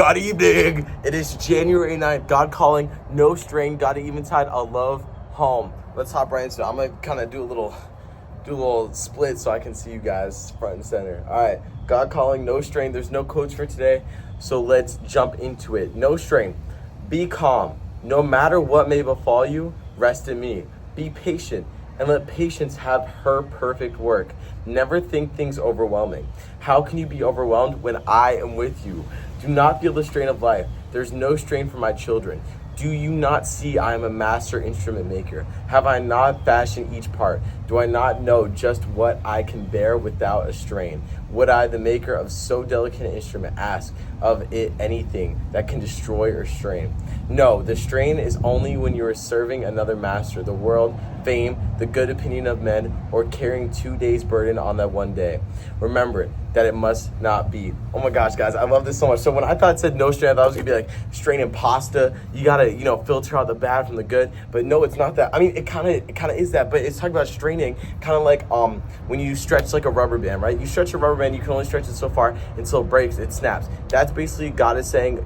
God evening. It is January 9th. God calling, no strain, God eventide, a love home. Let's hop right into it. I'm gonna kind of do a little split so I can see you guys front and center. All right, God calling, no strain. There's no coach for today, so let's jump into it. No strain. Be calm. No matter what may befall you, rest in me. Be patient and let patience have her perfect work. Never think things overwhelming. How can you be overwhelmed when I am with you? Do not feel the strain of life. There's no strain for my children. Do you not see I am a master instrument maker? Have I not fashioned each part? Do I not know just what I can bear without a strain? Would I, the maker of so delicate an instrument, ask of it anything that can destroy or strain? No, the strain is only when you are serving another master, the world, fame, the good opinion of men, or carrying 2 days' burden on that one day. Remember that it must not be. Oh my gosh, guys, I love this so much. So when I thought it said no strain, I thought it was gonna be like straining pasta. You gotta, filter out the bad from the good. But no, it's not that. I mean, it kind of is that. But it's talking about straining, kind of like when you stretch like a rubber band, right? You stretch a rubber band, you can only stretch it so far until it breaks, it snaps. That's basically God is saying,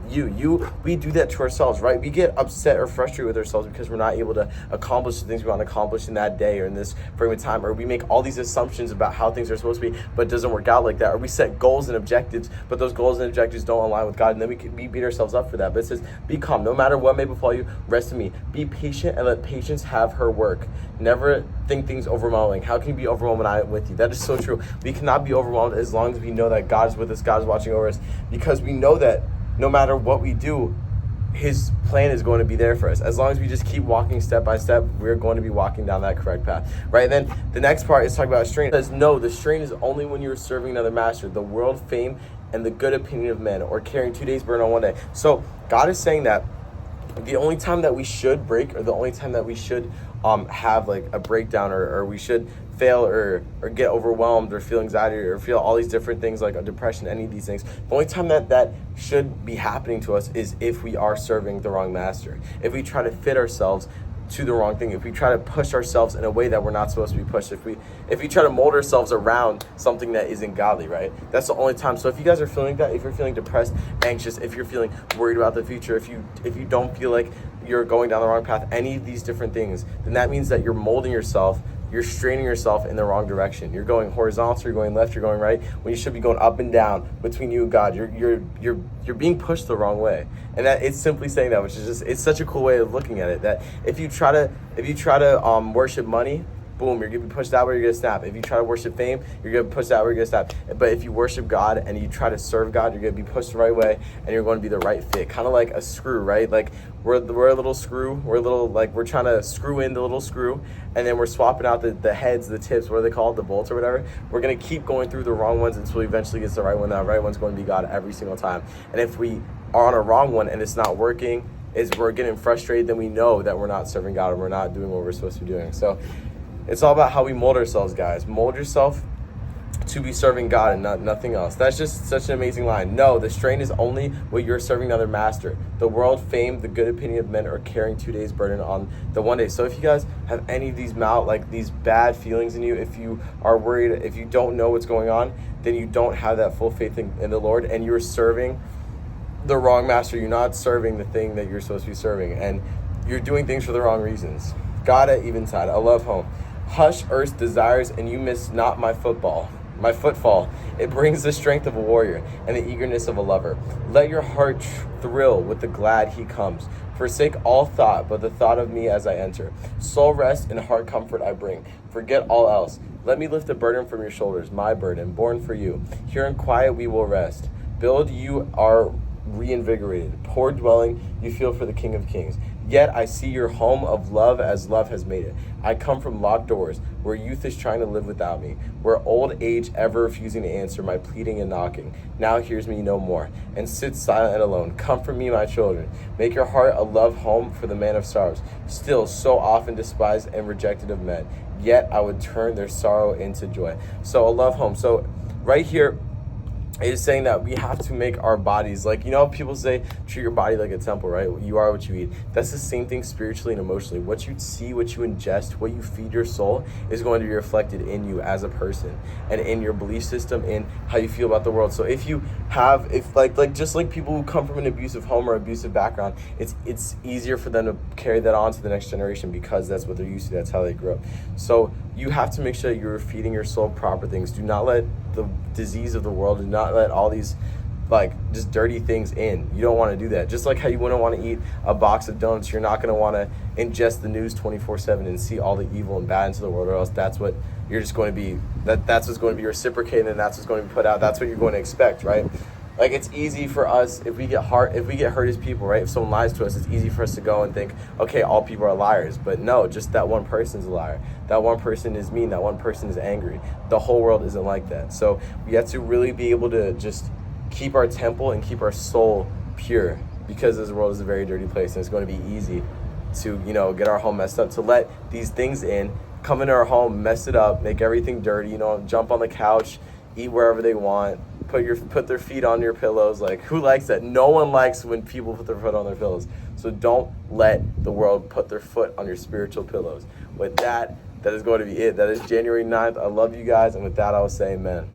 we do that to ourselves, right? We get upset or frustrated with ourselves because we're not able to accomplish the things we want to accomplish in that day or in this frame of time, or we make all these assumptions about how things are supposed to be, but it doesn't work out like that. Or we set goals and objectives, but those goals and objectives don't align with God, and then we beat ourselves up for that. But it says, be calm. No matter what may befall you, rest in me. Be patient and let patience have her work. Never think things overwhelming. How can you be overwhelmed when I am with you? That is so true. We cannot be overwhelmed as long as we know that God is with us, God is watching over us, because we know that no matter what we do, his plan is going to be there for us. As long as we just keep walking step by step, we're going to be walking down that correct path, right? And then the next part is talking about strain. It says, no, the strain is only when you're serving another master, the world, fame, and the good opinion of men, or carrying 2 days' burden on one day. So God is saying that the only time that we should break, or the only time that we should have like a breakdown, or we should fail or get overwhelmed or feel anxiety or feel all these different things like a depression, any of these things, the only time that should be happening to us is if we are serving the wrong master. If we try to fit ourselves to the wrong thing, if we try to push ourselves in a way that we're not supposed to be pushed, if we try to mold ourselves around something that isn't godly, right? That's the only time. So if you guys are feeling that, if you're feeling depressed, anxious, if you're feeling worried about the future, if you don't feel like you're going down the wrong path, any of these different things, then that means that you're molding yourself, you're straining yourself in the wrong direction. You're going horizontal, you're going left, you're going right, when you should be going up and down between you and God. You're being pushed the wrong way. And that it's simply saying that, which is just, it's such a cool way of looking at it, that if you try to worship money, boom, you're gonna be pushed that way, you're gonna snap. If you try to worship fame, you're gonna push that way, you're gonna snap. But if you worship God and you try to serve God, you're gonna be pushed the right way and you're going to be the right fit. Kind of like a screw, right? Like we're a little screw, we're trying to screw in the little screw, and then we're swapping out the heads, the tips, what are they called? The bolts or whatever. We're gonna keep going through the wrong ones until we eventually gets the right one. That right one's going to be God every single time. And if we are on a wrong one and it's not working, we're getting frustrated, then we know that we're not serving God and we're not doing what we're supposed to be doing. So it's all about how we mold ourselves, guys. Mold yourself to be serving God and nothing else. That's just such an amazing line. No, the strain is only when you're serving another master. The world, fame, the good opinion of men, are carrying 2 days' burden on the one day. So if you guys have any of these these bad feelings in you, if you are worried, if you don't know what's going on, then you don't have that full faith in the Lord, and you're serving the wrong master. You're not serving the thing that you're supposed to be serving, and you're doing things for the wrong reasons. God at eventide, a love home. Hush earth's desires, and you miss not my footfall. It brings the strength of a warrior and the eagerness of a lover. Let your heart thrill with the glad he comes. Forsake all thought but the thought of me as I enter. Soul rest and heart comfort I bring. Forget all else. Let me lift a burden from your shoulders, my burden, born for you. Here in quiet we will rest. Build, you are reinvigorated. Poor dwelling you feel for the King of Kings. Yet I see your home of love as love has made it. I come from locked doors, where youth is trying to live without me, where old age ever refusing to answer my pleading and knocking, now hears me no more, and sits silent and alone. Comfort me, my children. Make your heart a love home for the man of sorrows, still so often despised and rejected of men. Yet I would turn their sorrow into joy. So a love home. So right here, it is saying that we have to make our bodies, like, you know, people say treat your body like a temple, right? You are what you eat. That's the same thing spiritually and emotionally. What you see, what you ingest, what you feed your soul is going to be reflected in you as a person, and in your belief system, in how you feel about the world. So if you have, if like just like people who come from an abusive home or abusive background, it's easier for them to carry that on to the next generation, because that's what they're used to. That's how they grew up. So you have to make sure that you're feeding your soul proper things. Do not let the disease of the world, do not let all these like just dirty things in. You don't want to do that. Just like how you wouldn't want to eat a box of donuts, you're not going to want to ingest the news 24/7 and see all the evil and bad into the world, or else that's what you're just going to be, that's what's going to be reciprocated, and that's what's going to be put out. That's what you're going to expect, right? Like, it's easy for us, if we get hurt as people, right? If someone lies to us, it's easy for us to go and think, okay, all people are liars. But no, just that one person's a liar. That one person is mean. That one person is angry. The whole world isn't like that. So we have to really be able to just keep our temple and keep our soul pure, because this world is a very dirty place, and it's going to be easy to, you know, get our home messed up, to let these things in, come into our home, mess it up, make everything dirty, you know, jump on the couch, eat wherever they want, put their feet on your pillows. Like, who likes that? No one likes when people put their foot on their pillows. So don't let the world put their foot on your spiritual pillows. With that, that is going to be it. That is January 9th. I love you guys, and with that, I will say amen.